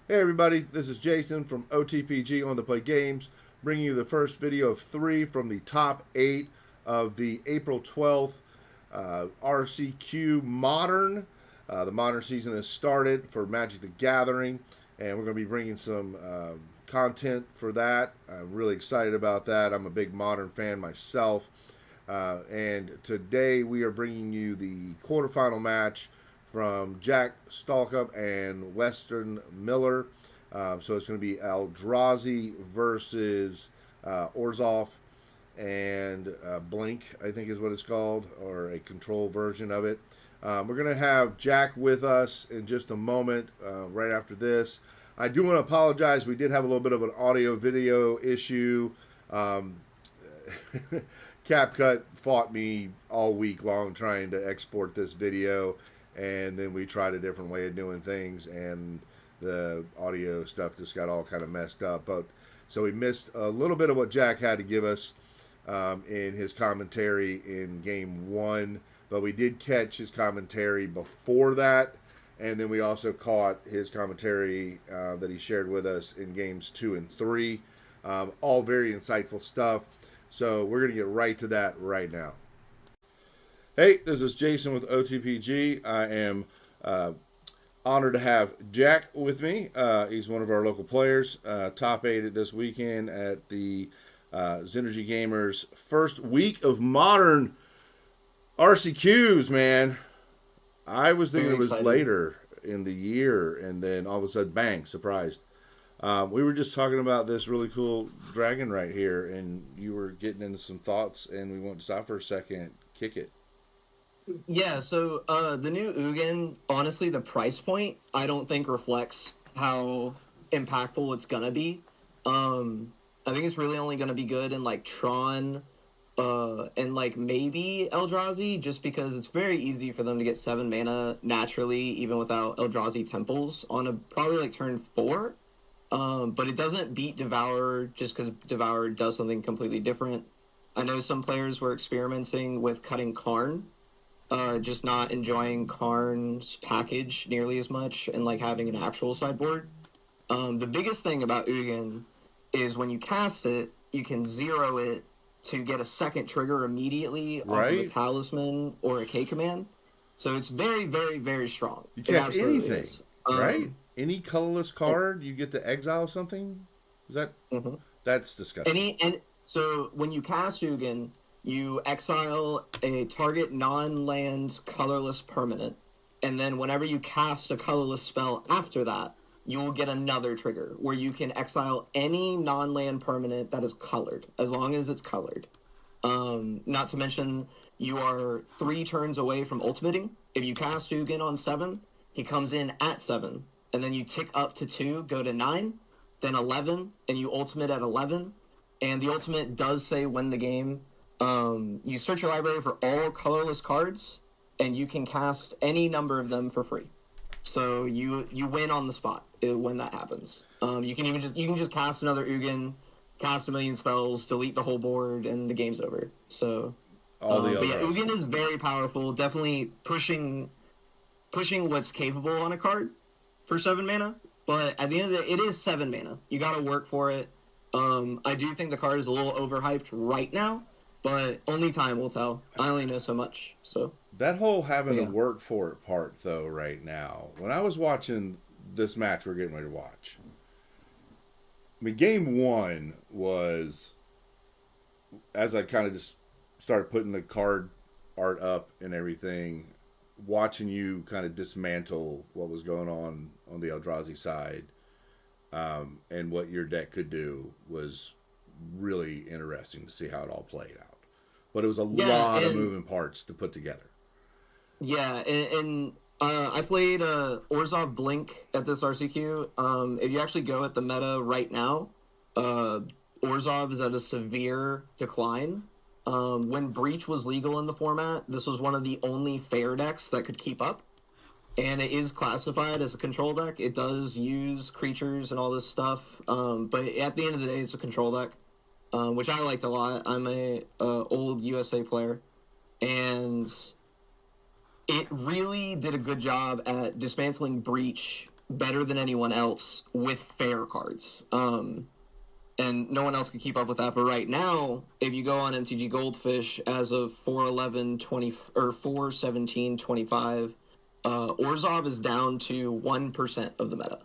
Hey everybody, this is Jason from OTPG-On to Play Games, bringing you the first video of 3 from the top 8 of the April 12th RCQ Modern. The Modern season has started for Magic the Gathering, and we're going to be bringing some content for that. I'm really excited about that. I'm a big Modern fan myself. And today we are bringing you the quarterfinal match from Jack Stalcup and Weston Miller. So it's going to be Eldrazi versus Orzhov and Blink, I think is what it's called, or a control version of it. We're going to have Jack with us in just a moment, right after this. I do want to apologize. We did have a little bit of an audio-video issue. CapCut fought me all week long trying to export this video, and then we tried a different way of doing things, and the audio stuff just got all kind of messed up. But so we missed a little bit of what Jack had to give us in his commentary in game 1, but we did catch his commentary before that, and then we also caught his commentary that he shared with us in games 2 and 3. All very insightful stuff. So we're going to get right to that right now. Hey, this is Jason with OTPG. I am honored to have Jack with me. He's one of our local players. Top 8 this weekend at the Zenergy Gamers first week of Modern RCQs, man. I was thinking it was later in the year, and then all of a sudden, bang, surprised. We were just talking about this really cool dragon right here, and you were getting into some thoughts, and we want to stop for a second, kick it. Yeah, so the new Ugin, honestly, the price point, I don't think reflects how impactful it's going to be. I think it's really only going to be good in, like, Tron and, like, maybe Eldrazi, just because it's very easy for them to get 7 mana naturally, even without Eldrazi temples, on a probably, like, turn 4. But it doesn't beat Devourer just because Devourer does something completely different. I know some players were experimenting with cutting Karn, just not enjoying Karn's package nearly as much and like having an actual sideboard. The biggest thing about Ugin is when you cast it, you can 0 it to get a second trigger immediately off of a Talisman or a K command. So it's very, very, very strong. You cast anything, right? Any colorless card, you get to exile something? Is that... That's disgusting. So when you cast Ugin, you exile a target non-land colorless permanent, and then whenever you cast a colorless spell after that, you will get another trigger where you can exile any non-land permanent that is colored, as long as it's colored. Not to mention, you are 3 turns away from ultimating. If you cast Ugin on 7, he comes in at 7, and then you tick up to 2, go to 9, then 11, and you ultimate at 11, and the ultimate does say win the game. You search your library for all colorless cards, and you can cast any number of them for free. So you win on the spot when that happens. You can just cast another Ugin, cast a million spells, delete the whole board, and the game's over. So, but yeah, Ugin is very powerful. Definitely pushing what's capable on a card for 7 mana. But at the end of the day, it is 7 mana. You got to work for it. I do think the card is a little overhyped right now, but only time will tell. I only know so much, so. That whole having to work for it part, though, right now, when I was watching this match we're getting ready to watch, I mean, game 1 was, as I kind of just started putting the card art up and everything, watching you kind of dismantle what was going on the Eldrazi side, and what your deck could do was really interesting to see how it all played out. But it was a lot of moving parts to put together. Yeah, and I played Orzhov Blink at this RCQ. If you actually go at the meta right now, Orzhov is at a severe decline. When Breach was legal in the format, this was one of the only fair decks that could keep up. And it is classified as a control deck. It does use creatures and all this stuff. But at the end of the day, it's a control deck, which I liked a lot. I'm a old USA player. And it really did a good job at dismantling Breach better than anyone else with fair cards. And no one else can keep up with that. But right now, if you go on MTG Goldfish as of 4/11/20 or 4/17/25, Orzhov is down to 1% of the meta,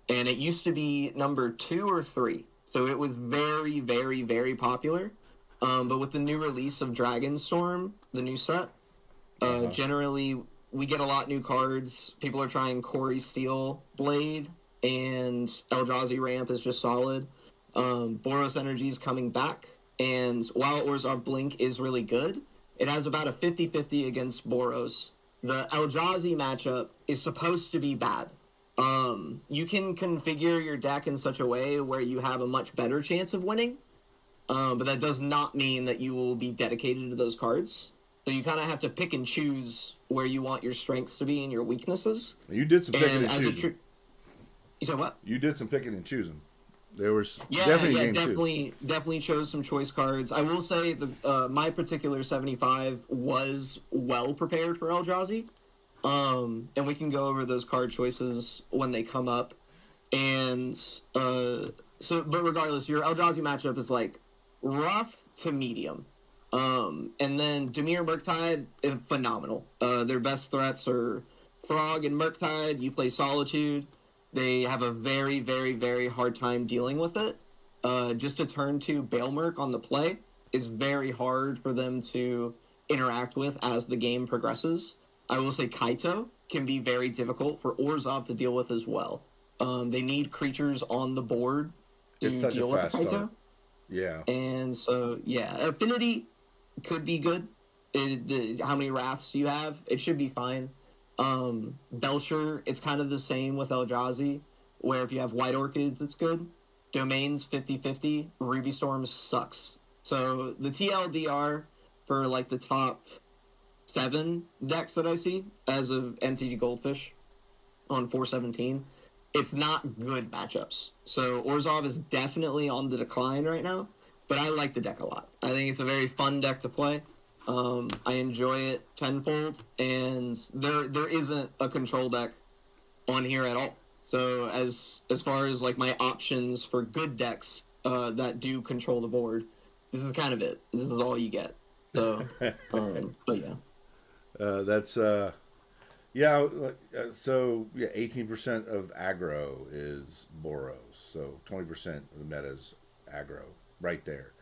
and it used to be number 2 or 3. So it was very, very, very popular. But with the new release of Dragonstorm, the new set, generally we get a lot new cards. People are trying Corey Steel Blade, and Eldrazi Ramp is just solid. Boros Energy is coming back, and while Orzhov Blink is really good, it has about a 50-50 against Boros. The Eldrazi matchup is supposed to be bad. You can configure your deck in such a way where you have a much better chance of winning, but that does not mean that you will be dedicated to those cards. So you kind of have to pick and choose where you want your strengths to be and your weaknesses. You did some picking and choosing. You said what? You did some picking and choosing. There was definitely chose some choice cards. I will say my particular 75 was well prepared for Eldrazi, and we can go over those card choices when they come up. And but regardless, your Eldrazi matchup is like rough to medium, and then Dimir Murktide, phenomenal. Their best threats are Frog and Murktide. You play Solitude. They have a very, very, very hard time dealing with it. Just a turn 2 Bailmerk on the play is very hard for them to interact with as the game progresses. I will say Kaito can be very difficult for Orzhov to deal with as well. They need creatures on the board to deal with Kaito. Start. Yeah. And so, yeah, Affinity could be good. How many Wraths do you have? It should be fine. Belcher, it's kind of the same with Eldrazi, where if you have White Orchids, it's good. Domains 50-50. Ruby Storm sucks. So the TLDR for like the top 7 decks that I see as of MTG Goldfish on 4/17, it's not good matchups. So Orzhov is definitely on the decline right now, but I like the deck a lot. I think it's a very fun deck to play. I enjoy it tenfold, and there isn't a control deck on here at all. So as far as like my options for good decks that do control the board, this is kind of it. This is all you get. So, but yeah. That's yeah. So yeah, 18% of aggro is Boros. So 20% of the meta is aggro, right there.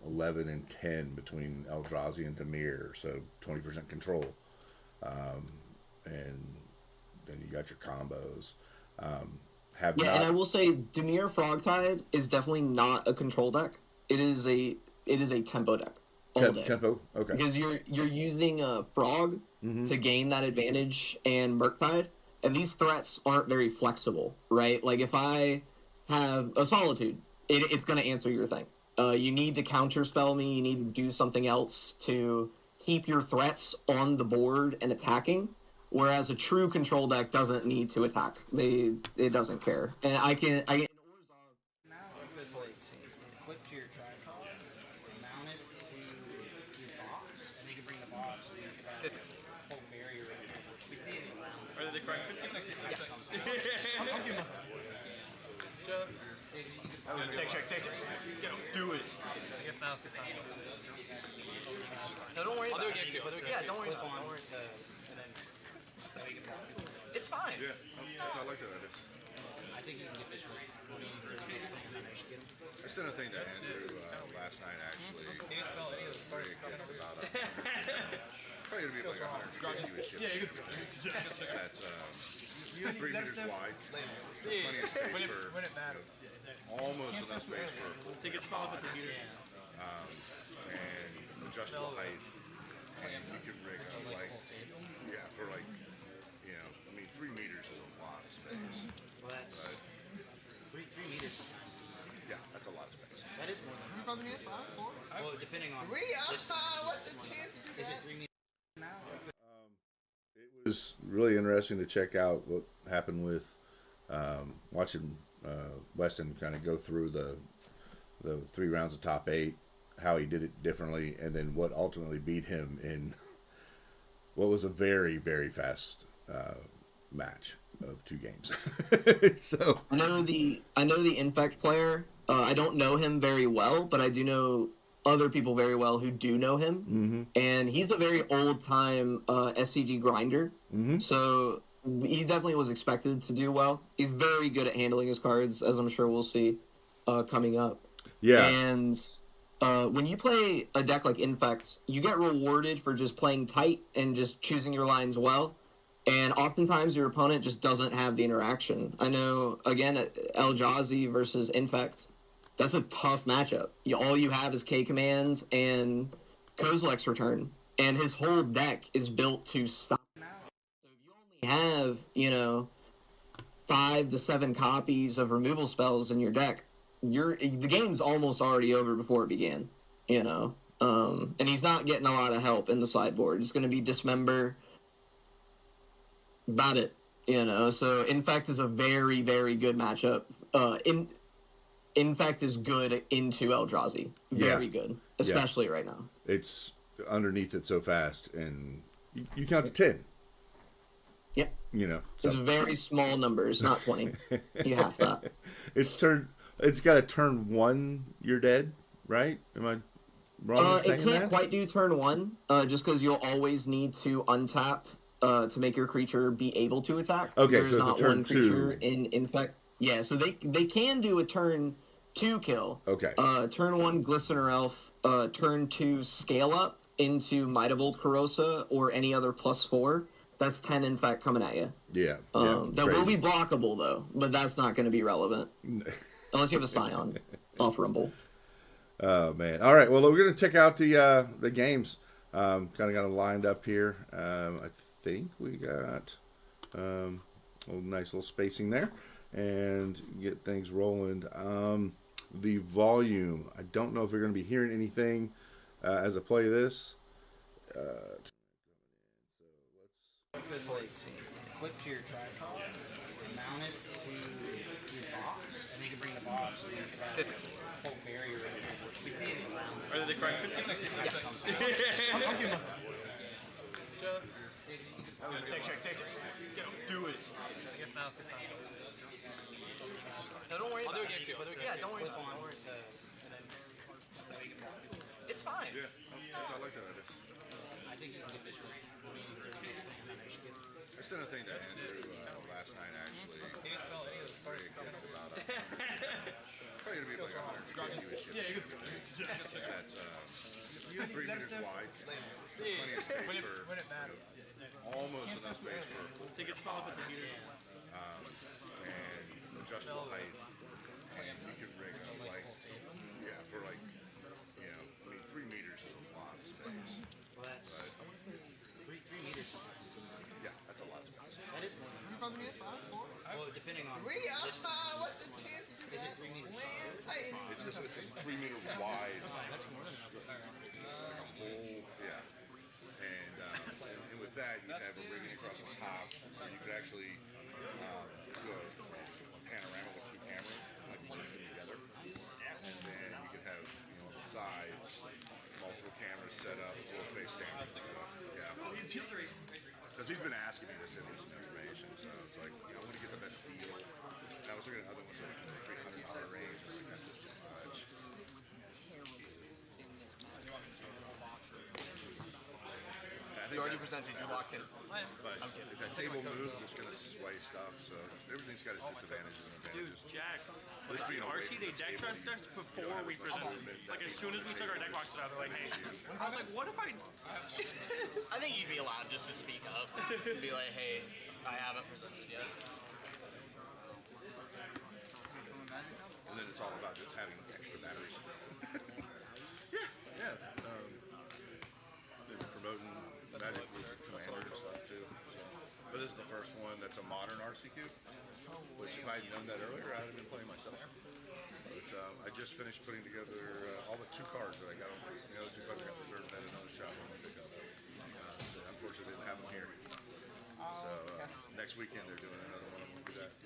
11 and 10 between Eldrazi and Dimir, so 20% control. And then you got your combos. And I will say Dimir Frogtide is definitely not a control deck. It is a tempo deck. Tempo, okay. Because you're using a Frog to gain that advantage and Murktide, and these threats aren't very flexible, right? Like if I have a Solitude, it's going to answer your thing. You need to counterspell me. You need to do something else to keep your threats on the board and attacking. Whereas a true control deck doesn't need to attack. It doesn't care. And I can. Now you can clip to your tripod, mount it to your box, and you can bring the box so you can have a whole barrier around. Are they correct? I'll give myself. Take check. Do it. I guess now's the time. No, don't worry. I'll do it again too. Yeah, don't worry. It's fine. Yeah, I like that idea. I think you can get this right. I sent a thing to Andrew last night, actually. Probably going to be like 150-ish. Yeah, you could. That's 3 meters wide. Plenty of space for When it matters. almost enough space for Think it's small if it's a meter. and adjustable height. And you can rig up like, for like, 3 meters is a lot of space. Well, that's 3 meters. Yeah, that's a lot of space. That is more than. You supposed to be at 5, 4? Well, depending on. What's the chance you do Is that? it 3 meters now? It was really interesting to check out what happened with watching Weston kind of go through the 3 rounds of top 8, how he did it differently, and then what ultimately beat him in what was a very, very fast match. of 2 games. So I know the Infect player. I don't know him very well, but I do know other people very well who do know him. And he's a very old time SCG grinder. So he definitely was expected to do well. He's very good at handling his cards, as I'm sure we'll see coming up. yeah, And when you play a deck like Infect, you get rewarded for just playing tight and just choosing your lines well. And oftentimes your opponent just doesn't have the interaction. I know, again, Eldrazi versus Infect, that's a tough matchup. All you have is K commands and Kozilek's Return. And his whole deck is built to stop. So if you only have, 5 to 7 copies of removal spells in your deck, the game's almost already over before it began, and he's not getting a lot of help in the sideboard. It's going to be Dismember, about it, so Infect is a very, very good matchup. Infect is good into Eldrazi, very good, especially right now. it's underneath it so fast, and you count to 10. Yep. So. It's very small numbers, not 20. You have that. It's got a turn 1. You're dead, right? Am I wrong in saying It can't that? quite do turn 1, just because you'll always need to untap to make your creature be able to attack. Okay, There's so it's not a turn one creature 2. in Infect. Yeah, so they can do a turn 2 kill. Okay. Turn 1 Glistener Elf. Turn 2 scale up into Might of Old Corrosa or any other +4. That's 10 Infect coming at you. Yeah. That will be blockable though, but that's not going to be relevant unless you have a Scion off Rumble. Oh man! All right. Well, we're gonna check out the games. Kind of got them lined up here. I think we got a nice little spacing there, and get things rolling. The volume. I don't know if we're gonna be hearing anything as I play this. Clip to your tripod, mount it to your box, and you can bring the box and you can have a whole barrier which we did around. Are they the correct picture? Take. Do it. I guess now's the time. No, don't worry. I'll do it again too. Yeah, don't worry. It's fine. Yeah, I like that idea. I think you can get this right. I sent a thing to Andrew last night, actually. He didn't smell any of those parts. It's about probably gonna be like 150 issue. That's 3 meters wide. Plenty of space for When it matters. almost enough space for Take it small if it's a heater. and adjustable height. And you can rig up for 3 meters is a lot of space. Well, that's But 3 meters. yeah, that's a lot of space. That is more. You probably get 5, 4. Well, depending on. What's the chance that you Is it got 3 meters? land tight? It's just 3 meter wide. That's more than Whole, yeah. And with that, you have a rigging across the top, so you could actually do a panorama with 2 cameras, like merge them together, and then you could have on the sides multiple cameras set up, full face cameras. Yeah. Because he's been asking me to send him some information, so it's like I want to get the best deal. And I was looking at other ones like in the $300 range. I was like, that's just too much. You already presented. You're locked in. But if that table moves, it's going to sway stuff. So everything's got its disadvantages and Dude, advantages. Jack. This being a RC, they deck transcripts before we presented. Like as soon as we took our deck boxes out, they're like, hey. I was like, what if I? I think you'd be allowed just to speak up. Be like, hey, I haven't presented yet. And then it's all about just having extra batteries. yeah. They've been promoting Magic with Commander and stuff too. So. But this is the first one that's a modern RCQ. Which if I had known that earlier, I'd have been playing myself. But I just finished putting together all but 2 cards that I got on the other 2 cards I got reserved at another shop I want to pick up. So unfortunately, didn't have them here. So next weekend they're doing another one. I'm going to do that.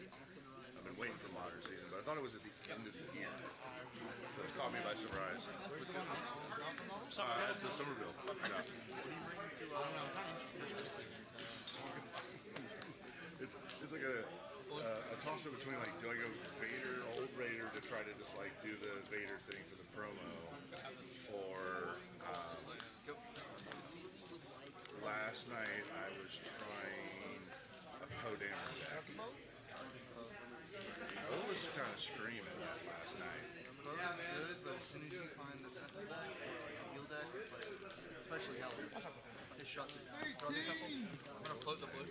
I've been waiting for modern season, but I thought it was at the end of the year. So it caught me by surprise. At the Somerville. Yeah. It's it's like a toss up between like, do I go Vader, old Vader, to try to just like do the Vader thing for the promo, or last night I was trying a Poe Dameron deck. I was kind of screaming that last night. Poe is good, but as soon as you find the Sentinel deck or like a Heal deck, it's like, especially yellow, it shuts it down. I'm gonna float the blue.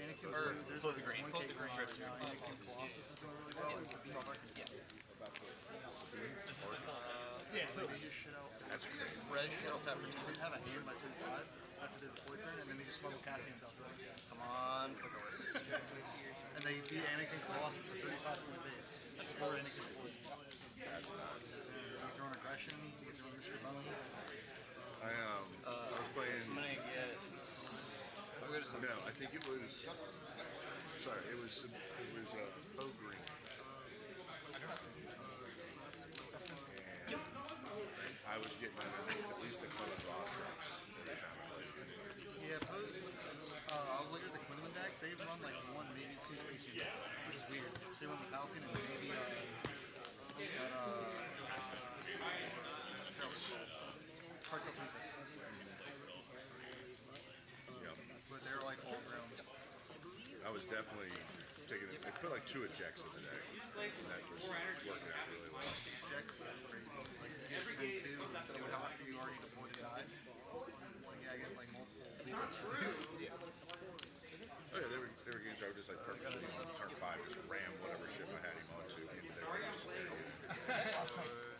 Anakin Or Blue, there's float a the green, 1K float the green. right now. Anakin Colossus is doing really well. It's a beat. Yeah, they just shit out. That's crazy. Red shell tap for They 2. didn't have a hand by turn 5 after the deploy turn, and then they just smuggled Cassian's out there. Come on, quick horse. And they beat Anakin Colossus at 35 points base. Score Anakin Colossus. That's nuts. You get your own aggressions, you get your own Mr. Bones. I was playing. I'm gonna get. I'll go to some. No, I think it was. Sorry, it was Poe Green. And I was getting underneath at least a couple of rosters every time I played against them. Yeah, Poe's, I was looking at the Quinlan decks, they run like 1, maybe 2 space units, which is weird. They run the Falcon and maybe Cartel Tinker. Yep. But they're like all ground. I was definitely taking it. I put like 2 ejects in the deck, and that was working out really well. Jacks, like you get 10-2, they would have after you already deployed and died. Like, yeah, I get like multiple. Oh yeah, there were games where I would just like perfectly on turn 5 just ram whatever ship I had him onto into their range.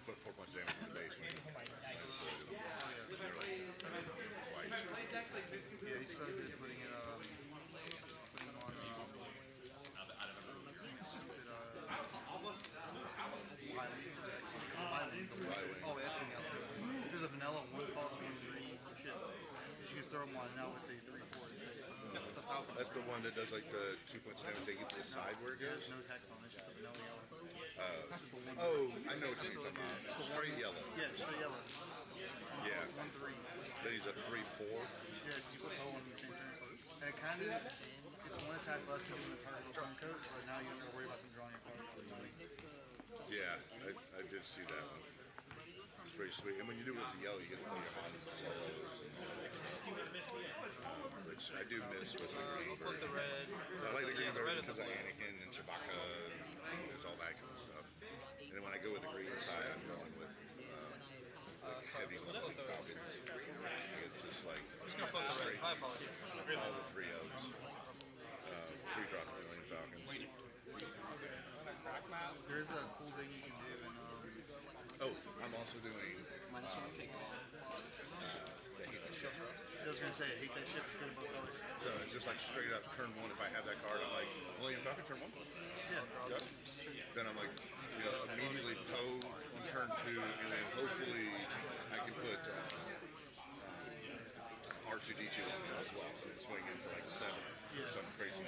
Put 4 points of damage in the base when I deployed them. They're like twice. Yeah, he's so good putting it on stupid oh, that's in yellow. There's a vanilla 1 cost 1/3 ship. You just throw them on and now it's a 3/4 space. It's a Falcon. That's the one that does like the 2 points of damage. They get to the side where it There's goes. no text on it, it's just a vanilla yellow. Oh, I know what you're talking about. Straight yellow. Yeah, straight yellow. Yeah. Cost 1/3. Then he's a 3/4. Yeah, you put Poe on the same turn. And it kind of, it's 1 attack less than the target will turn code, but now you don't have to worry about them drawing your card for 20. Yeah, I did see that one. It's pretty sweet. And when you do it with the yellow, you get to play your Han solos and all that stuff. Which I do miss with the green Flip the version. red. I like the green Yeah, the red version and the because of blue. Anakin and Chewbacca and there's all that kind of stuff. And then when I go with the green side, I'm going with like heavy Falcons. It's just like I'm just gonna flip the red. straight I apologize. all the 3 O's. 3-drop million Falcons. There's a cool thing you can do in Oh, I'm also doing Minus 1 kick. the Halo ship. I was gonna say, I hate that ship, it's good in both colors. So it's just like straight up turn 1. If I have that card, I'm like, William Falcon, turn 1. Yeah. Yep. Then I'm like, immediately Poe on turn 2, and then hopefully I can put R2D2 in there as well. So it's swing in for like 7 or something crazy.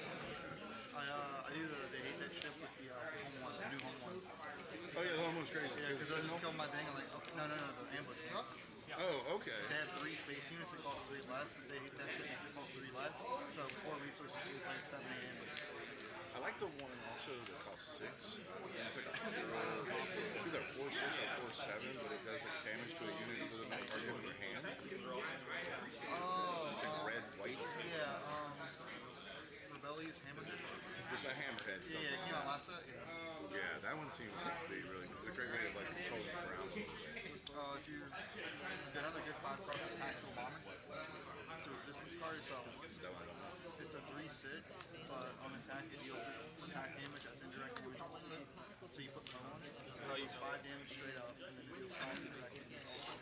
I do the hate that ship with the home one, the new home one. Oh yeah, the home one's crazy. Yeah, because I just killed my thing. I'm like, oh, no, the ambush. Oh, okay. They have 3 space units that cost 3 less, but they hate that ship makes it cost 3 less. So 4 resources, you play 7 ambushes. I like the one also that costs 6. It's like either 4/6 or 4/7, but it does like damage to a unit with a target in your hand. Oh, It's like red, white. yeah, Rebellious Hammerhead. Just a hammerhead. Something. Yeah, you know, Lassa. Yeah, that one seems to be really. It's a great way of like controlling the ground. If you get another good 5 cross, it's Tactical Bomber. It's a resistance card. It's a 3/6, but on attack it deals its attack damage as indirect damage also. So you put Poe on it, so it deals 5 damage straight up, and then it deals 5 indirect damage also.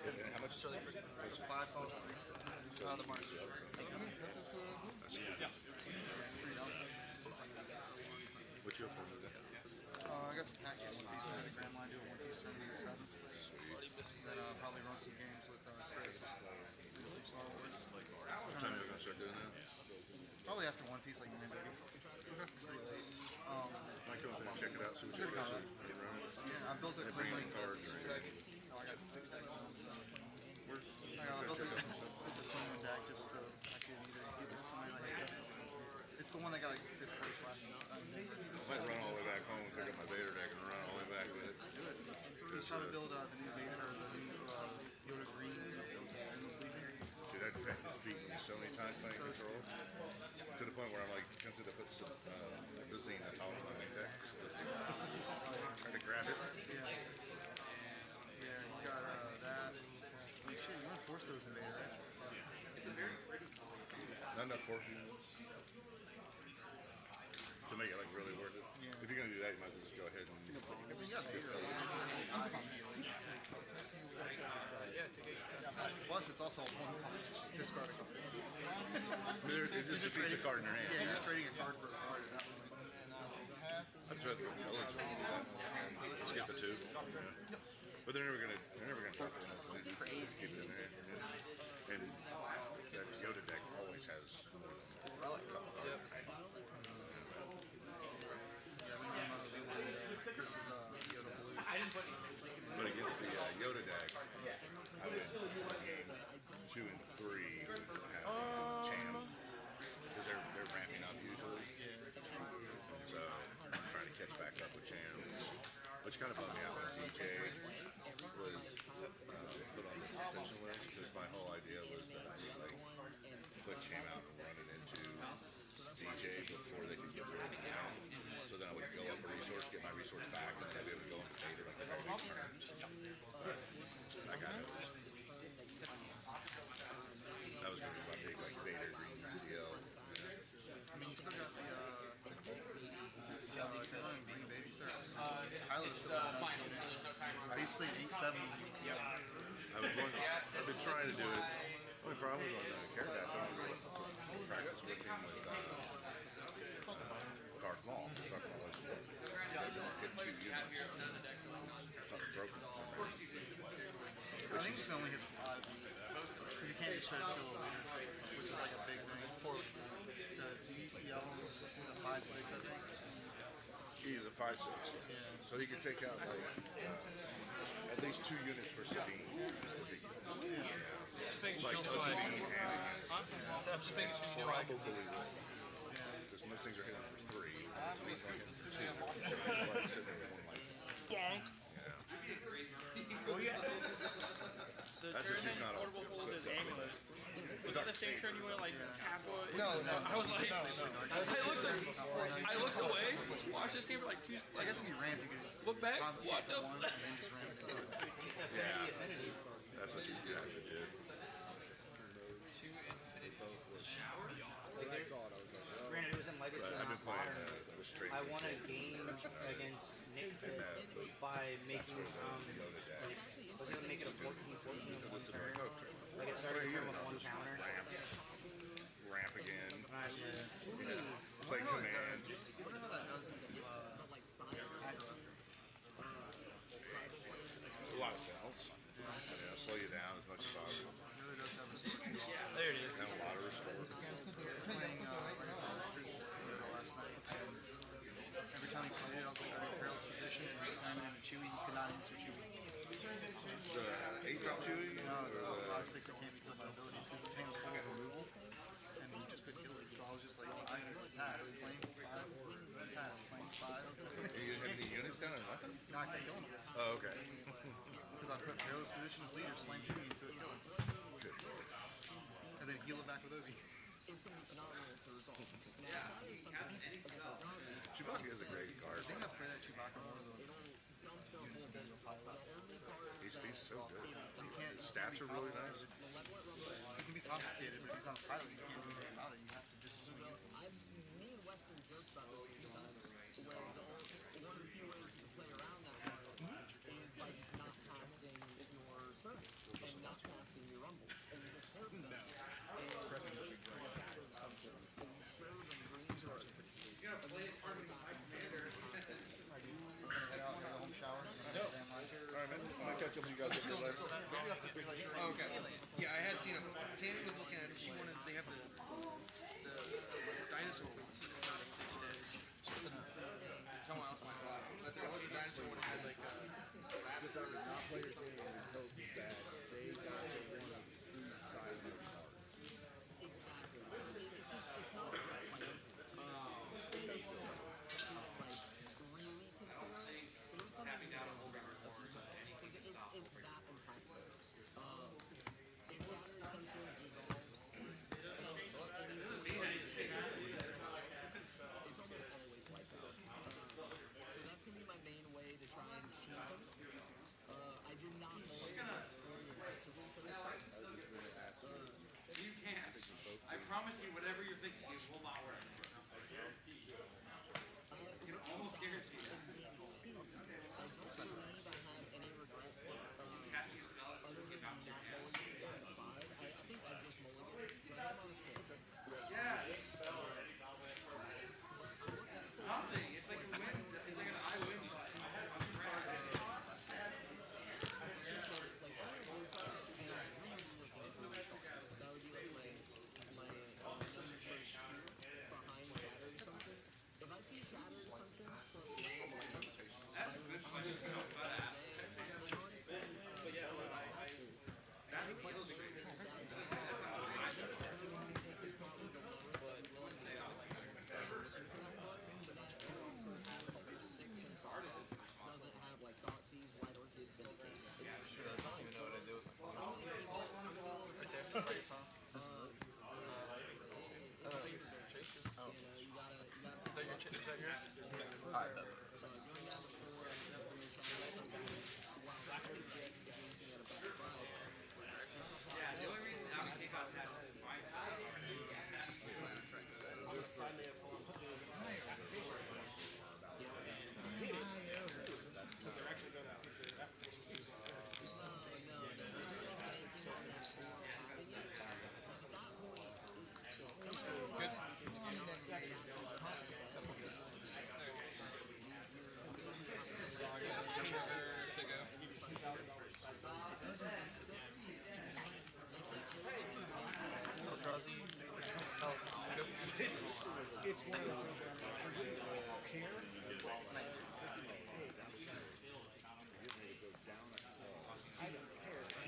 And how much? It's 5 cost 3/6. The marks. It's pretty dumb. What's your opponent? I got some packs for One Piece. I had a Grand Line do a One Piece tournament at 7. Then I'll probably run some games with Chris and some Star Wars. What time are you going to start doing that? Probably after One Piece, like maybe. It's pretty late. Might go over and check it out, see what you guys are running. Yeah, I built a Bring Quinlan. any cards or anything. I got 6 decks now. So. Where's I built a Quinlan deck just so I could either give it to somebody like Justice Against me. It's the one that got like 5th place last time. I might run all the way back home and pick up my Vader deck and run all the way back with it. Do it. He's trying to build the new Vader or the new Yoda Green and he's leaving. Dude, I've practiced beating me so many times playing Control. To the point where I'm like tempted to put some Bazine on top of my deck. Trying to grab it. Yeah, he's got that. Like, shit, you want to force those in Vader, right? Not enough forces to make it like really worth it. Yeah. If you're gonna do that, you might as well just go ahead and. I mean, you got Vader. Plus, it's also a one cost. Just discard a card. It just defeats a card in your hand. Yeah, you're just trading a card for a card at that point. That's what the village will do. Skip the 2. Yeah. But they're never gonna drop it. So they just keep it in there. And that Yoda deck always has more than a couple cards. This is Yoda Blue. But against the Yoda deck, I would game 2 and 3 with Cham. Because they're ramping up usually. So I'm trying to catch back up with Cham. Which kind of bummed me out when DJ was put on the suspension list. Because my whole idea was that I would like put Cham out and run it into DJ before they could get rid of it. So then I would go up a resource, get my resource back, and then I'd be able to go into Vader like the very big turn. But I got it. That was going to be my big like Vader green ECL. I mean, you still got the green baby star. Kylo's still Final, so there's no timer. basically 8-7. I've been trying to do it. The only problem is on the Caradass, I don't really practice with him with Darth Maul. Darth Maul is get 2 units. Something's broken. I think this only hits 5. Because you can't just try to kill a leader, which is like a big thing. The ZCL was a 5-6, I think. He's a 5-6. Yeah. So he could take out like at least 2 units for Sabine. Like Sabine and So I'm just thinking, should you do probably will. Because most things are hitting for 3. So he's not hitting for 2. He's like sitting there going like, bonk? that's just he's not a portable hold his amulet. Was that the same turn you went like half away? No. I was like, I looked away, watched this game for like 2. I guess if you ramp, you could Look back. confiscate What for the? 1 and then just ramp it. yeah. That's what you have to do. Granted, it was in Legacy. But I've been playing the straight. I won a game against Nick Fit by making like, I was gonna make it a 14-14 in one turn. Like it started with 1 counter. Ramp again. Yeah. Play command. I wonder how that does into action. A lot of cells. Slow you down as much as possible. Really does have a There it is. And a lot of restore. I was playing, like I said, Chris last night, and every time he played it, I was like, alright, Trail's position, and he slammed it into Chewie, he could not answer Chewie. The 8-drop Chewie? No, the 5-6 that can't be killed by abilities, because his hand was full of removal, and he just couldn't kill it. So I was just like, I can pass, flame 5, pass, flame 5. You didn't have any units down or nothing? No, I can't kill him. Oh, okay. Because I put Trail's position as leader, slam Chewie into it, kill him. Good. And then heal it back with Obi. Chewbacca is a great card. I think I played that Chewbacca more as a unit than a pilot. He's so good. He can't, His stats are really nice. He can be confiscated, but if he's not a pilot, you can't do anything about it. You have to just swing it. Me and Western joked about this sometimes, where one of the few ways you can play around that is by not casting your service and not casting your rumbles. And you just hurt them. Pressing the big right. And you show them green service. Are you going to head out and go home shower? No. Alright, man. I'm gonna catch up with you guys a bit later. Oh, okay. Yeah, I had seen them. Tammy was looking at it. She wanted, they have the dinosaur one, not a stitched edge. Someone else might buy it. But there was a dinosaur one that had like a... Just I would not play a game and hope that they got the one of food side of the card.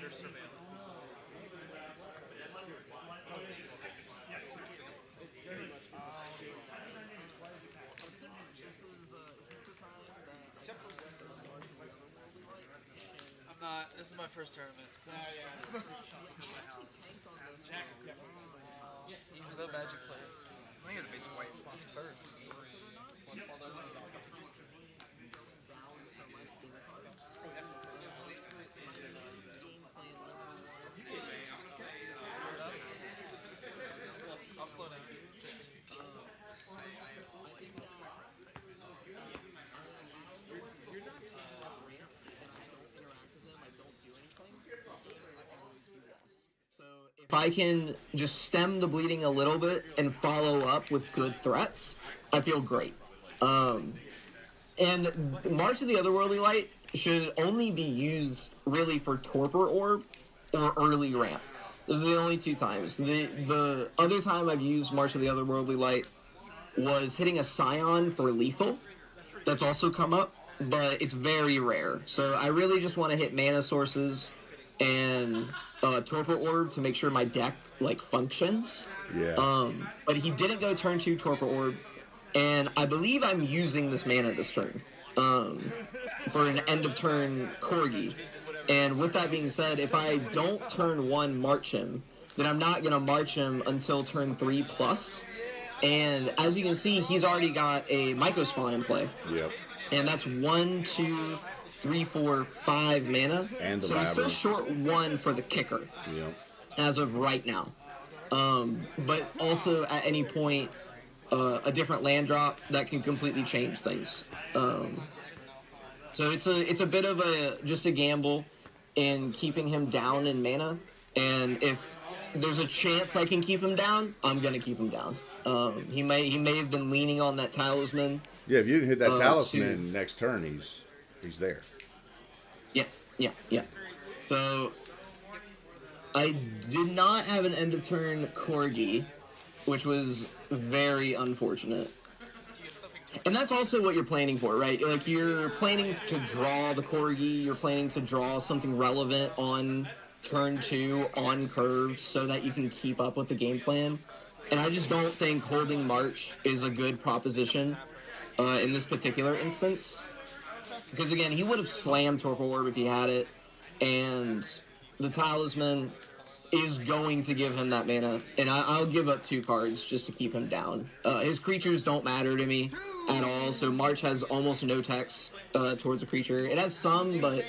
Under surveillance. I'm not. This is my first tournament. Even though Magic player. I'm gonna get a basic white. He's first. I'll slow down. If I can just stem the bleeding a little bit and follow up with good threats, I feel great. And March of the Otherworldly Light should only be used really for Torpor Orb or early ramp. Those are the only two times. The other time I've used March of the Otherworldly Light was hitting a Scion for lethal. That's also come up, but it's very rare. So I really just want to hit mana sources and Torpor Orb to make sure my deck like functions. Yeah. But he didn't go turn 2 Torpor Orb, and I believe I'm using this mana this turn for an end of turn Corgi. And with that being said, if I don't turn 1 march him, then I'm not gonna march him until turn 3 plus. And as you can see, he's already got a Myco Spawn in play. Yep. And that's 1, 2, 3, 4, 5 mana. And the so he's still Labyrinth. short 1 for the kicker Yep. as of right now. But also at any point, a different land drop that can completely change things. So it's a bit of just a gamble in keeping him down in mana. And if there's a chance I can keep him down, I'm gonna keep him down. He may have been leaning on that talisman. Yeah, if you didn't hit that talisman next turn, he's there. Yeah. So I did not have an end of turn Corgi, which was very unfortunate. And that's also what you're planning for, right? Like, you're planning to draw the Corgi, you're planning to draw something relevant on turn 2, on curves, so that you can keep up with the game plan. And I just don't think holding March is a good proposition in this particular instance. Because, again, he would have slammed Torpor Orb if he had it, and the Talisman is going to give him that mana, and I'll give up 2 cards just to keep him down. His creatures don't matter to me at all, so March has almost no text towards a creature. It has some, but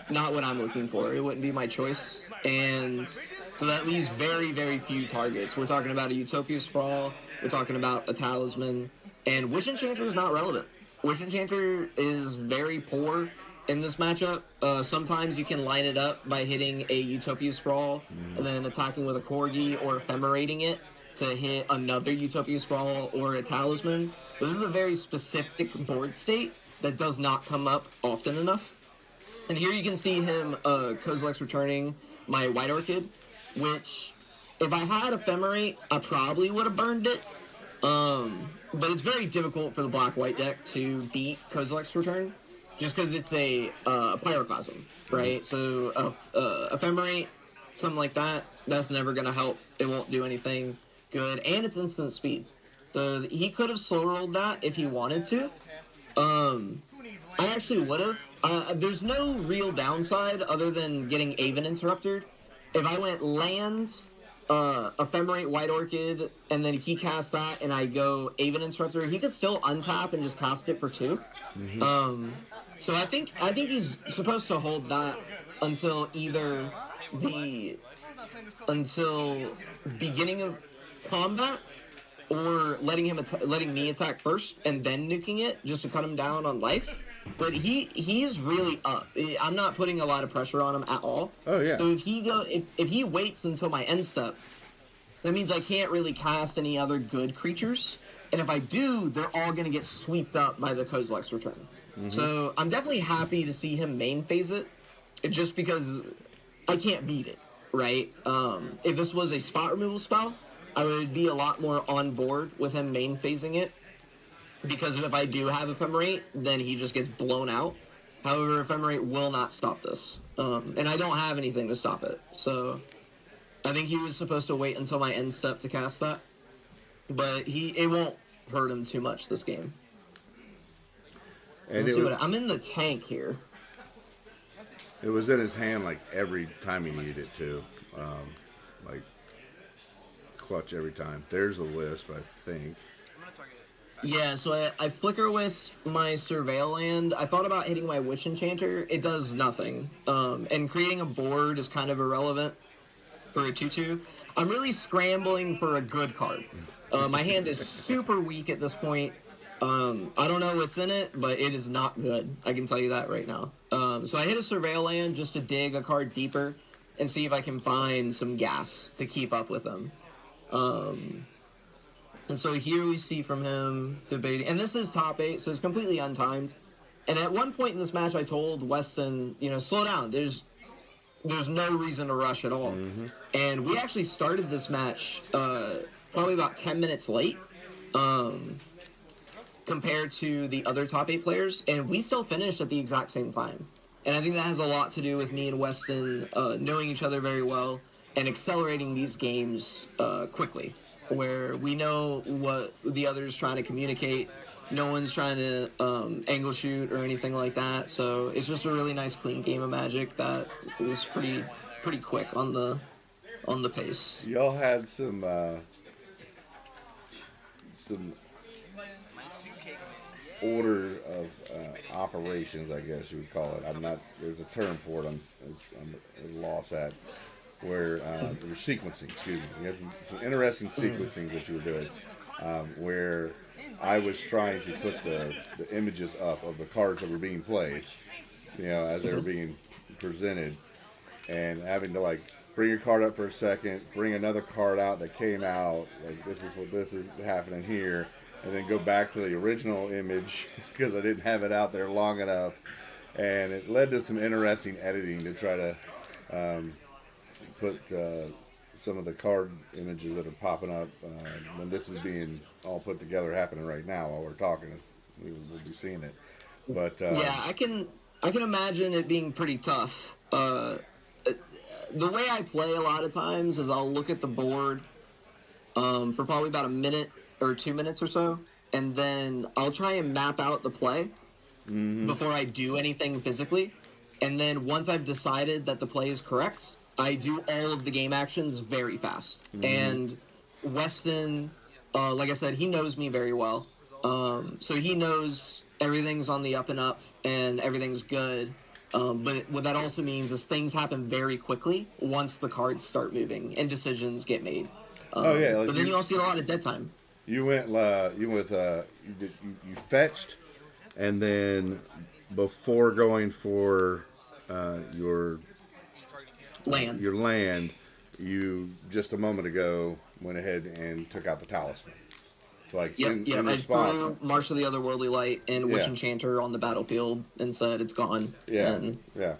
not what I'm looking for. It wouldn't be my choice, and so that leaves very, very few targets. We're talking about a Utopia Sprawl, we're talking about a Talisman, and Wish Enchanter is not relevant. Wish Enchanter is very poor in this matchup. Sometimes you can line it up by hitting a Utopia Sprawl and then attacking with a Corgi or ephemerating it to hit another Utopia Sprawl or a Talisman. This is a very specific board state that does not come up often enough. And here you can see him, Kozilek's returning my White Orchid, which, if I had Ephemerate, I probably would have burned it. But it's very difficult for the black-white deck to beat Kozilek's return, just because it's a Pyroclasm, right? So Ephemerate, something like that, that's never going to help. It won't do anything good, and it's instant speed. So he could have slow rolled that if he wanted to. I actually would have. There's no real downside other than getting Aven interrupted. If I went lands, Ephemerate White Orchid, and then he casts that, and I go Aven Interrupter, he could still untap and just cast it for 2. So I think he's supposed to hold that until either until beginning of combat, or letting me attack first and then nuking it just to cut him down on life. But he's really up. I'm not putting a lot of pressure on him at all. Oh yeah. So if he waits until my end step, that means I can't really cast any other good creatures. And if I do, they're all going to get swept up by the Kozilek's return. So I'm definitely happy to see him main phase it, just because I can't beat it, right? If this was a spot removal spell, I would be a lot more on board with him main phasing it. because if I do have ephemerate, then he just gets blown out. However, ephemerate will not stop this. And I don't have anything to stop it. So I think he was supposed to wait until my end step to cast that. But it won't hurt him too much this game. And I'm in the tank here. it was in his hand like every time he needed it to. Like clutch every time. There's a wisp, I think. Yeah, so I flicker wisp my surveil land. I thought about hitting my witch enchanter. It does nothing. And creating a board is kind of irrelevant for a 2/2. I'm really scrambling for a good card. My hand is super weak at this point. I don't know what's in it, but it is not good. I can tell you that right now. So I hit a surveil land just to dig a card deeper and see if I can find some gas to keep up with him. And so here we see from him debating, and this is top 8, so it's completely untimed. And at one point in this match, I told Weston, slow down. There's no reason to rush at all. Mm-hmm. And we actually started this match probably about 10 minutes late compared to the other top 8 players, and we still finished at the exact same time. And I think that has a lot to do with me and Weston knowing each other very well and accelerating these games quickly, where we know what the other's trying to communicate. No one's trying to angle shoot or anything like that. So it's just a really nice, clean game of Magic that was pretty quick on the pace. Y'all had some order of operations, I guess you would call it. There's a term for it. I'm at a loss at. Where you're sequencing, excuse me. You had some interesting sequencings that you were doing, where I was trying to put the images up of the cards that were being played, as they were being presented, and having to like bring your card up for a second, bring another card out that came out, like this is happening here, and then go back to the original image because I didn't have it out there long enough, and it led to some interesting editing to try to put some of the card images that are popping up when this is being all put together happening right now while we're talking. We'll be seeing it, but yeah, I can imagine it being pretty tough. The way I play a lot of times is I'll look at the board for probably about a minute or 2 minutes or so, and then I'll try and map out the play before I do anything physically. And then once I've decided that the play is correct, I do all of the game actions very fast. Mm-hmm. And Weston, like I said, he knows me very well. So he knows everything's on the up and up and everything's good. But what that also means is things happen very quickly once the cards start moving and decisions get made. But then you also get a lot of dead time. You fetched, and then before going for your land, you just a moment ago went ahead and took out the talisman. So like in I response, threw March of the Otherworldly Light and Witch Enchanter on the battlefield and said it's gone. I'm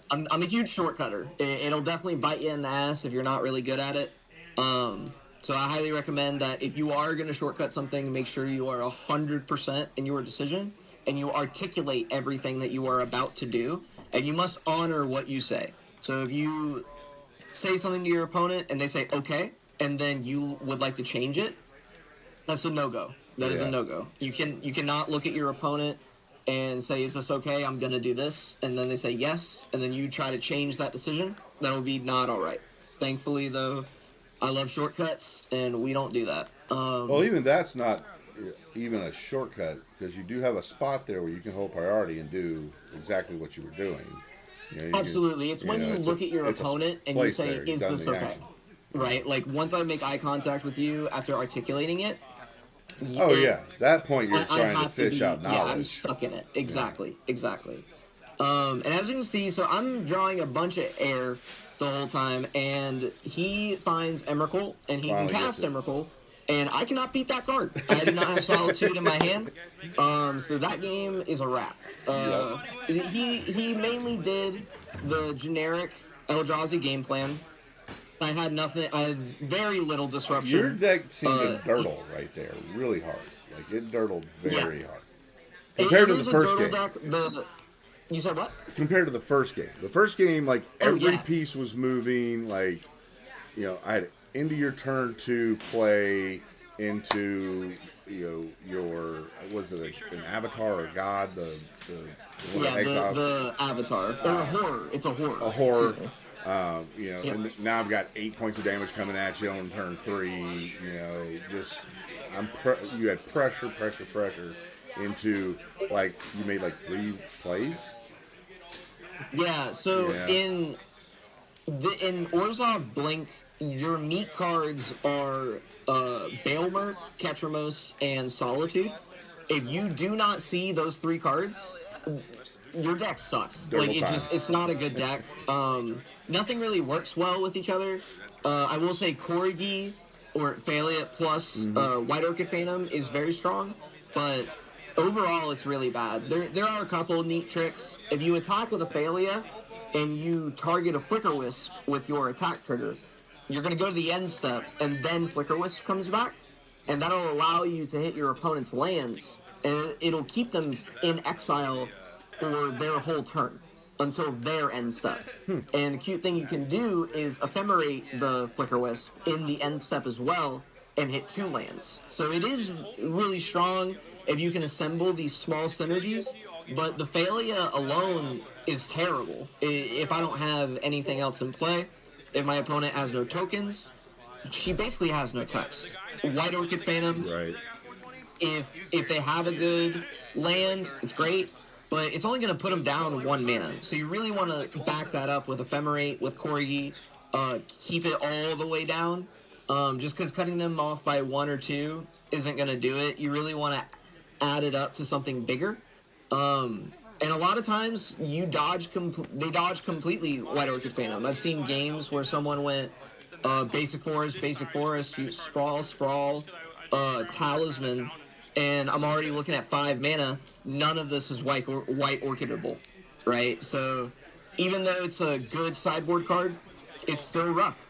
a huge shortcutter. It'll definitely bite you in the ass if you're not really good at it. So I highly recommend that if you are going to shortcut something, make sure you are 100% in your decision and you articulate everything that you are about to do, and you must honor what you say. So if you say something to your opponent and they say okay, and then you would like to change it, that's a no-go. That is a no-go. You cannot look at your opponent and say, is this okay? I'm going to do this. And then they say yes, and then you try to change that decision. That would be not all right. Thankfully, though, I love shortcuts, and we don't do that. Well, even that's not even a shortcut, because you do have a spot there where you can hold priority and do exactly what you were doing. Absolutely. It's when you look at your opponent and you say, is this okay? Action. Right? Like, once I make eye contact with you after articulating it, that point you're trying to fish out knowledge. Yeah, I'm stuck in it. Exactly. And as you can see, so I'm drawing a bunch of air the whole time, and he finds Emrakul, and he can cast Emrakul, and I cannot beat that card. I do not have Solitude in my hand, so that game is a wrap. He mainly did the generic Eldrazi game plan. I had nothing. I had very little disruption. Your deck seemed to dirtle right there, really hard. Like it dirtled very hard. Compared to is the a first girdle game. deck. You said what? Compared to the first game. The first game, like, every yeah. piece was moving, like, you know, I had end of your turn to play into, you know, your, what is it, an avatar or god, the one that exiles. The avatar. Or a horror. It's a horror. A horror. Excuse me. You know, Yep. and now I've got 8 points of damage coming at you on turn 3. You know, just you had pressure into, like, you made like 3 plays. Yeah. So Yeah. in Orzhov Blink, your meat cards are Baelmer, Ketramos, and Solitude. If you do not see those 3 cards, your deck sucks. Double Like time. it's not a good deck. Nothing really works well with each other. I will say Corgi or Phalia plus White Orchid Phantom is very strong, but overall it's really bad. There are a couple of neat tricks. If you attack with a Phalia and you target a Flicker Wisp with your attack trigger, you're going to go to the end step, and then Flicker Wisp comes back, and that'll allow you to hit your opponent's lands, and it'll keep them in exile for their whole turn until their end step. And the cute thing you can do is ephemerate the Flicker Wisp in the end step as well and hit 2 lands. So it is really strong if you can assemble these small synergies, but the Phalia alone is terrible if I don't have anything else in play. If my opponent has no tokens, she basically has no text. White Orchid Phantom, Right. if they have a good land, it's great, but it's only going to put them down 1 mana. So you really want to back that up with Ephemerate, with Corgi, keep it all the way down. Just because cutting them off by 1 or 2 isn't going to do it. You really want to add it up to something bigger. And a lot of times they dodge completely White Orchid Phantom. I've seen games where someone went basic forest, you sprawl, talisman, and I'm already looking at 5 mana. None of this is white orchidable, right? So even though it's a good sideboard card, it's still rough.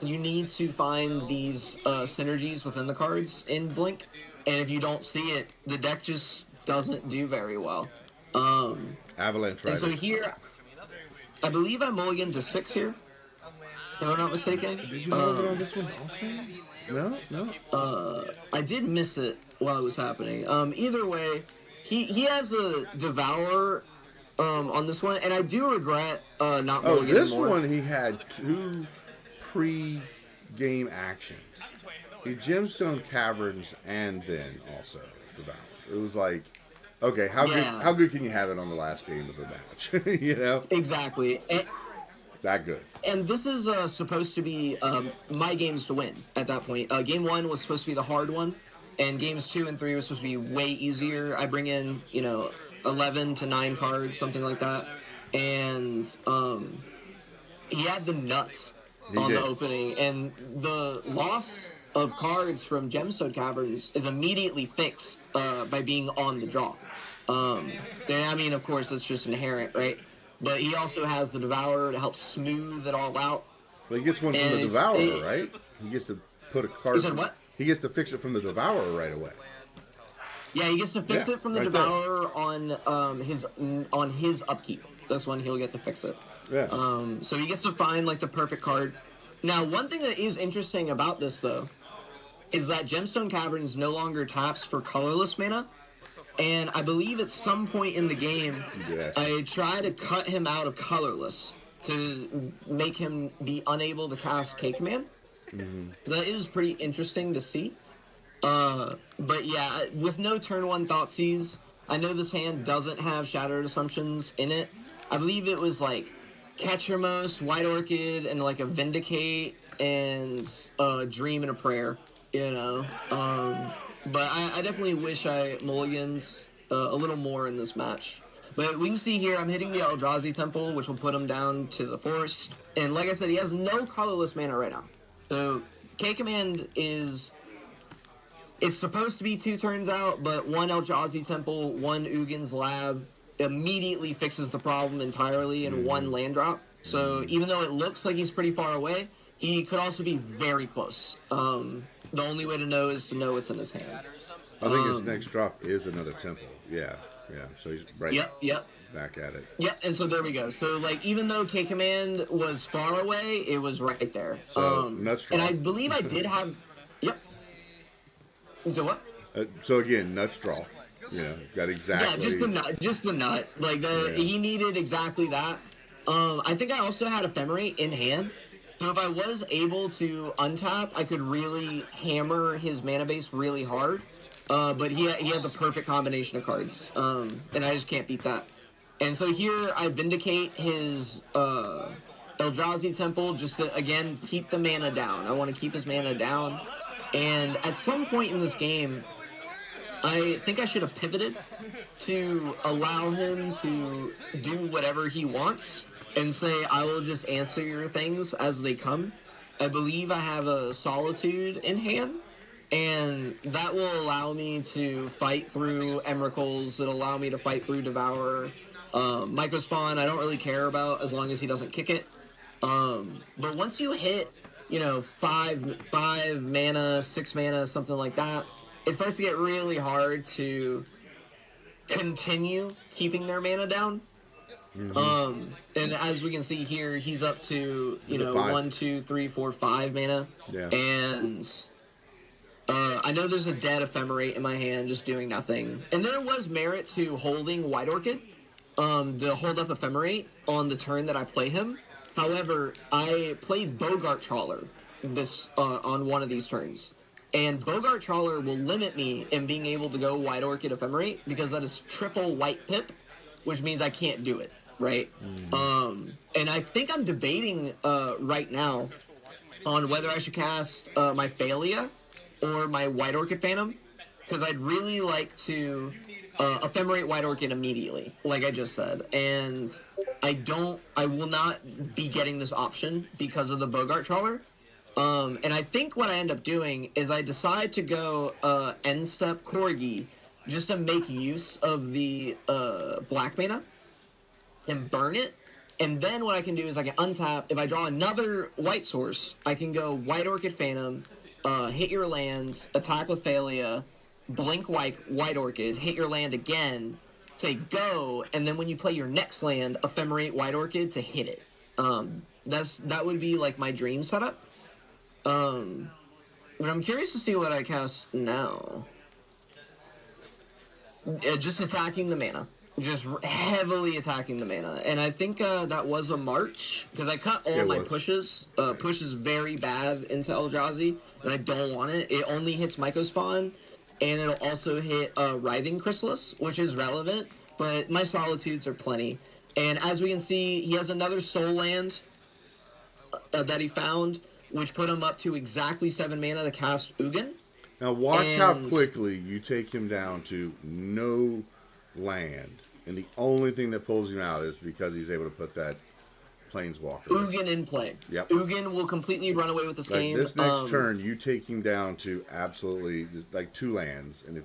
You need to find these synergies within the cards in Blink, and if you don't see it, the deck just doesn't do very well. Avalanche Rider. And so here, I believe I mulliganed to 6 here, if I'm not mistaken. Did you mulligan on this one also? No. I did miss it while it was happening. Either way, he has a Devourer on this one, and I do regret not mulliganing this more. one he had 2 pre-game actions. He Gemstone Caverns and then also Devourer. It was like, okay, how good can you have it on the last game of the match? You know? Exactly. That good. And this is supposed to be my games to win at that point. Game 1 was supposed to be the hard one, and games 2 and 3 were supposed to be way easier. I bring in, 11 to 9 cards, something like that. And he had the nuts the opening, and the loss of cards from Gemstone Caverns is immediately fixed by being on the draw. And I mean, of course, it's just inherent, right? But he also has the Devourer to help smooth it all out. Well, he gets one from the Devourer, right? He gets to put a card. You said what? He gets to fix it from the Devourer right away. Yeah, he gets to fix it from the right Devourer on his upkeep. That's when he'll get to fix it. Yeah. So he gets to find like the perfect card. Now, one thing that is interesting about this though is that Gemstone Caverns no longer taps for colorless mana. And I believe at some point in the game, I try to cut him out of colorless to make him be unable to cast K-Command. That is pretty interesting to see. But yeah, with no turn 1 Thoughtseize, I know this hand doesn't have Shattered Assumptions in it. I believe it was like Ketchermos, White Orchid, and like a Vindicate, and Dream and a Prayer, But I definitely wish I mulligans a little more in this match. But we can see here, I'm hitting the Eldrazi Temple, which will put him down to the forest. And like I said, he has no colorless mana right now. So K-Command it's supposed to be 2 turns out, but 1 Eldrazi Temple, 1 Ugin's Lab immediately fixes the problem entirely in 1 land drop. So even though it looks like he's pretty far away, he could also be very close. The only way to know is to know what's in his hand. I think his next drop is another temple. Yeah. So he's right Yep. back at it. Yep, and so there we go. So, like, even though K Command was far away, it was right there. So, Nutstraw. And I believe I did have... Yep. So what? So again, Nutstraw. Got exactly... Yeah, just the nut. Like, he needed exactly that. I think I also had Ephemerate in hand. So if I was able to untap, I could really hammer his mana base really hard. But he had the perfect combination of cards. And I just can't beat that. And so here I vindicate his Eldrazi Temple just to, again, keep the mana down. I want to keep his mana down. And at some point in this game, I think I should have pivoted to allow him to do whatever he wants and say, I will just answer your things as they come. I believe I have a Solitude in hand, and that will allow me to fight through Emrakul's. It'll allow me to fight through Devourer. Mycospawn, I don't really care about as long as he doesn't kick it. But once you hit, 5 mana, 6 mana, something like that, it starts to get really hard to continue keeping their mana down. Mm-hmm. And as we can see here, he's up to 1, 2, 3, 4, 5 mana. Yeah. And I know there's a dead Ephemerate in my hand, just doing nothing. And there was merit to holding White Orchid, to hold up Ephemerate on the turn that I play him. However, I played Bogart Trawler on one of these turns. And Bogart Trawler will limit me in being able to go White Orchid Ephemerate because that is triple White Pip, which means I can't do it, right? And I think I'm debating right now on whether I should cast my Thalia or my White Orchid Phantom, because I'd really like to Ephemerate White Orchid immediately, like I just said. And I will not be getting this option because of the Bogart Trawler. And I think what I end up doing is I decide to go end step Corgi just to make use of the black mana and burn it. And then what I can do is I can untap. If I draw another white source, I can go White Orchid Phantom, hit your lands, attack with Thalia, blink White Orchid, hit your land again, say go, and then when you play your next land, Ephemerate White Orchid to hit it. That would be like my dream setup. But I'm curious to see what I cast now. Just attacking the mana. Just heavily attacking the mana. And I think that was a March, because I cut all my pushes. Push is very bad into Eldrazi, and I don't want it. It only hits Mycospawn, and it'll also hit Writhing Chrysalis, which is relevant, but my Solitudes are plenty. And as we can see, he has another Soul Land that he found, which put him up to exactly 7 mana to cast Ugin. Now watch how quickly you take him down to no land. And the only thing that pulls him out is because he's able to put that Planeswalker. Ugin in play. Yep. Ugin will completely run away with this game. This next turn, you take him down to absolutely, 2 lands. And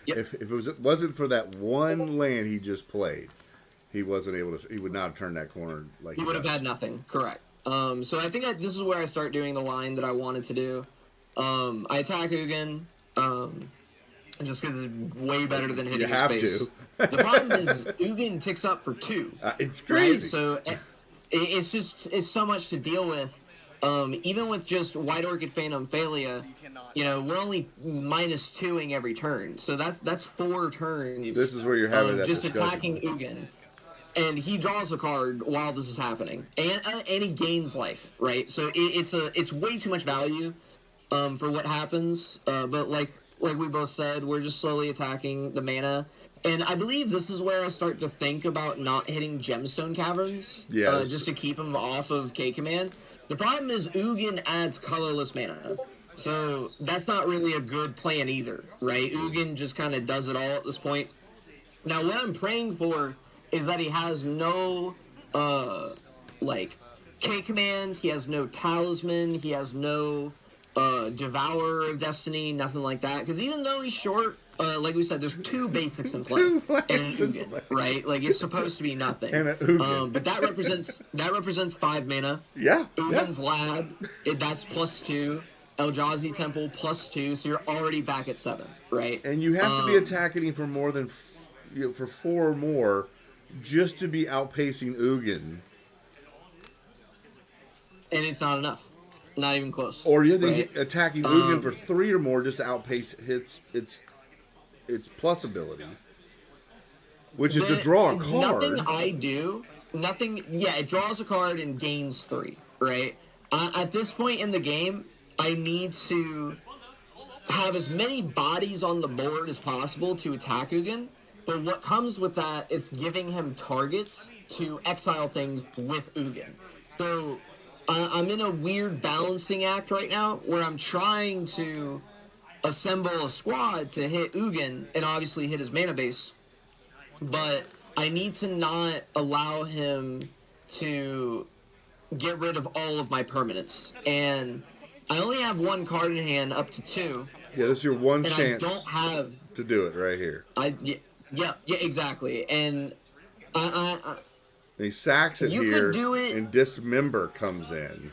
if it wasn't for that one land he just played, he wasn't able to, he would not have turned that corner like he would have had nothing. Correct. So I think this is where I start doing the line that I wanted to do. I attack Ugin. I'm just going to do way better than hitting his face. The problem is Ugin ticks up for 2. It's crazy. Right? So it's so much to deal with. Even with just White Orchid Phantom Thalia, we're only -2ing every turn. So that's 4 turns. This is where you're having that just discussion. attacking Ugin. And he draws a card while this is happening, and he gains life, right? So it's way too much value for what happens. But like we both said, we're just slowly attacking the mana, and I believe this is where I start to think about not hitting Gemstone Caverns, just to keep him off of K Command. The problem is Ugin adds colorless mana, so that's not really a good plan either, right? Ugin just kind of does it all at this point. Now, what I'm praying for is that he has no, K Command, he has no Talisman, he has no, Devourer of Destiny, nothing like that. Because even though he's short, like we said, there's 2 basics in play. And an Ugin, right? Like, it's supposed to be nothing. And an Ugin. But that represents 5 mana. Yeah. Ugin's Lab, that's +2. Eldrazi Temple +2, so you're already back at 7, right? And you have to be attacking him for more than for 4 or more just to be outpacing Ugin. And it's not enough. Not even close. Or you have to right? be attacking Ugin for 3 or more just to outpace its plus ability. Which is to draw a card. It draws a card and gains 3, right? At this point in the game, I need to have as many bodies on the board as possible to attack Ugin, but what comes with that is giving him targets to exile things with Ugin. So I'm in a weird balancing act right now where I'm trying to assemble a squad to hit Ugin and obviously hit his mana base, but I need to not allow him to get rid of all of my permanents. And I only have 1 card in hand up to 2. Yeah, this is your one and chance I don't have to do it right here. Yeah, exactly. And And he sacks it here, and Dismember comes in.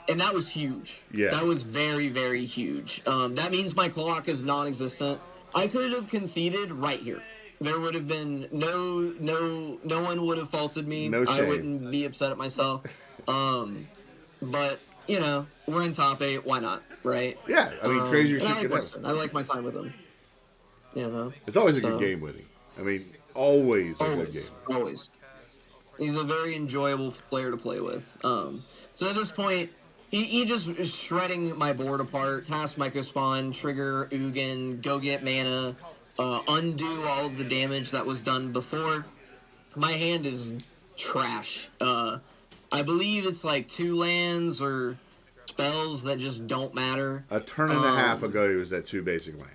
And that was huge. Yeah. That was very, very huge. That means my clock is non-existent. I could have conceded right here. There would have been no one would have faulted me. No shame. I wouldn't be upset at myself. But, you know, we're in top 8. Why not, right? Yeah, I mean, crazier shit could happen. I like my time with him. You know? It's always a good game with him. I mean, always a good game. Always. He's a very enjoyable player to play with. So at this point, he just is shredding my board apart, cast Microspawn, trigger Ugin, go get mana, undo all of the damage that was done before. My hand is trash. I believe it's like 2 lands or spells that just don't matter. A turn and a half ago, he was at 2 basic lands.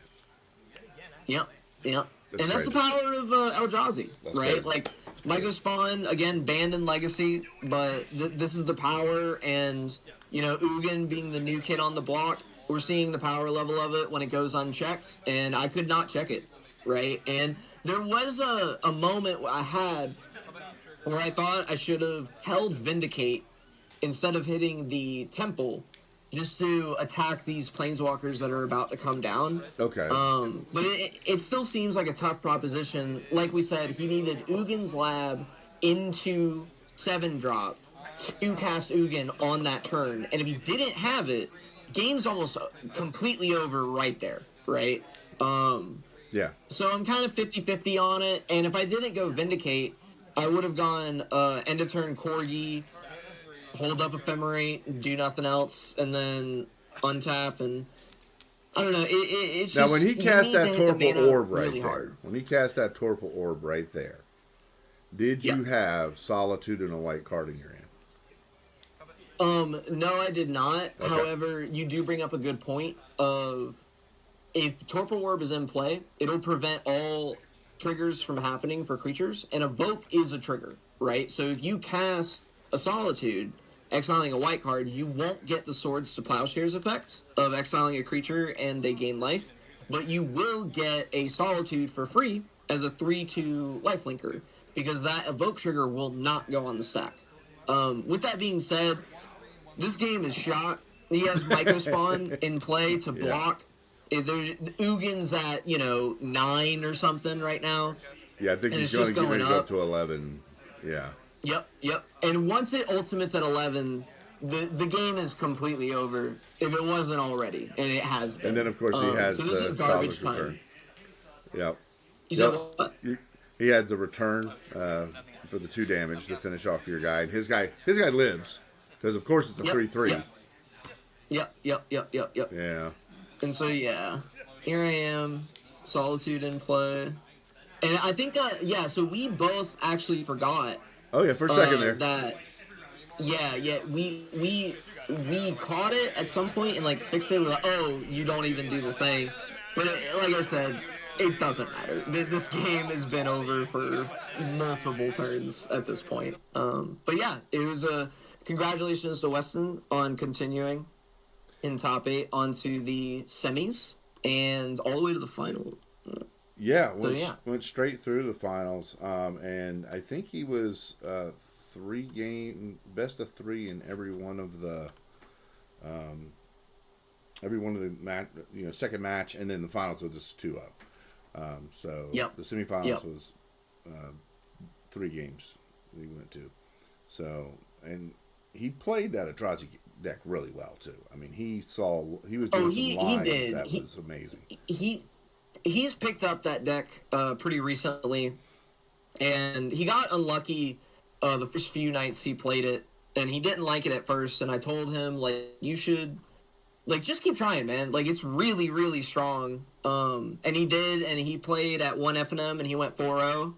Yep. And that's crazy. the power of Eldrazi, right? Crazy. Like, Microspawn, again, banned in Legacy, but this is the power, and, you know, Ugin being the new kid on the block, we're seeing the power level of it when it goes unchecked, and I could not check it, right? And there was a moment I had where I thought I should have held Vindicate instead of hitting the Temple, just to attack these planeswalkers that are about to come down. Okay. But it still seems like a tough proposition. Like we said, he needed Ugin's Lab into 7-drop to cast Ugin on that turn. And if he didn't have it, game's almost completely over right there, right? Yeah. So I'm kind of 50-50 on it. And if I didn't go Vindicate, I would have gone end of turn Corgi, hold up Ephemerate, do nothing else, and then untap, and I don't know. It's now, just, when he cast that Torpor Orb right really there, hard. when he cast that Torpor Orb right there, did you have Solitude and a white card in your hand? No, I did not. Okay. However, you do bring up a good point of if Torpor Orb is in play, it'll prevent all triggers from happening for creatures, and Evoke is a trigger, right? So if you cast a Solitude, exiling a white card, you won't get the Swords to Plowshares effect of exiling a creature and they gain life, but you will get a Solitude for free as a 3/2 lifelinker, because that Evoke trigger will not go on the stack. With that being said, this game is shot. He has Microspawn in play to block. If there's Ugin's at, 9 or something right now. Yeah, I think he's going to get it up to 11. Yeah. Yep. And once it ultimates at 11, the game is completely over, if it wasn't already, and it has been. And then, of course, he has so this the is garbage return. time. Yep. You said what? He had the return for the 2 damage to finish off your guy. And his guy lives, because, of course, it's a 3/3. Yep. Yeah. And so, here I am, Solitude in play. And I think, so we both actually forgot. Oh, yeah, for a second there. We caught it at some point and, fixed it. We're like, oh, you don't even do the thing. But, like I said, it doesn't matter. This game has been over for multiple turns at this point. But, yeah, it was congratulations to Weston on continuing in top 8 onto the semis and all the way to the final. Yeah, went straight through the finals, and I think he was 3-game best of 3 in every one of the every one of the second match, and then the finals were just 2 up. So Yep. the semifinals Yep. was 3 games we went to. So, and he played that Eldrazi deck really well too. I mean, he was doing he some lines did. that was amazing. He's picked up that deck pretty recently, and he got unlucky the first few nights he played it, and he didn't like it at first. And I told him, like, you should, like, just keep trying, man. Like, it's really, really strong. And he did, and he played at 1 FNM, and he went 4-0,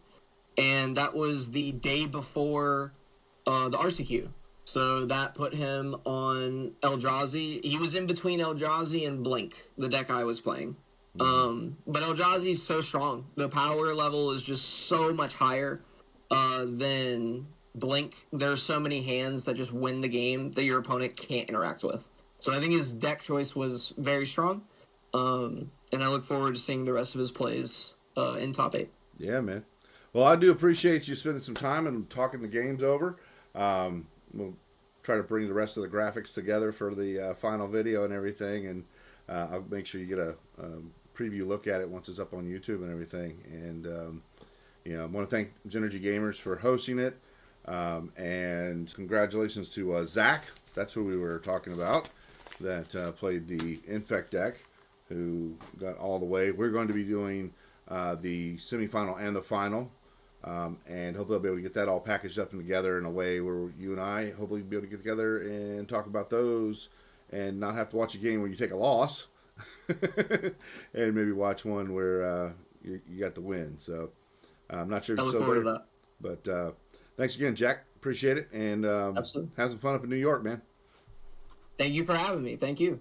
and that was the day before the RCQ. So that put him on Eldrazi. He was in between Eldrazi and Blink, the deck I was playing. But Eldrazi's so strong. The power level is just so much higher than Blink. There's so many hands that just win the game that your opponent can't interact with. So I think his deck choice was very strong. And I look forward to seeing the rest of his plays in top 8. Yeah, man. Well, I do appreciate you spending some time and talking the games over. We'll try to bring the rest of the graphics together for the final video and everything, and I'll make sure you get a preview look at it once it's up on YouTube and everything. And I want to thank Zenergy Gamers for hosting it, and congratulations to Zach. That's who we were talking about, that played the Infect deck, who got all the way. We're going to be doing the semifinal and the final. And hopefully I'll be able to get that all packaged up and together in a way where you and I hopefully be able to get together and talk about those and not have to watch a game where you take a loss and maybe watch one where you got the win. So I'm not sure if I you're look still forward there, to that. but thanks again, Jack. Appreciate it. And Absolutely. have some fun up in New York, man. Thank you for having me. Thank you.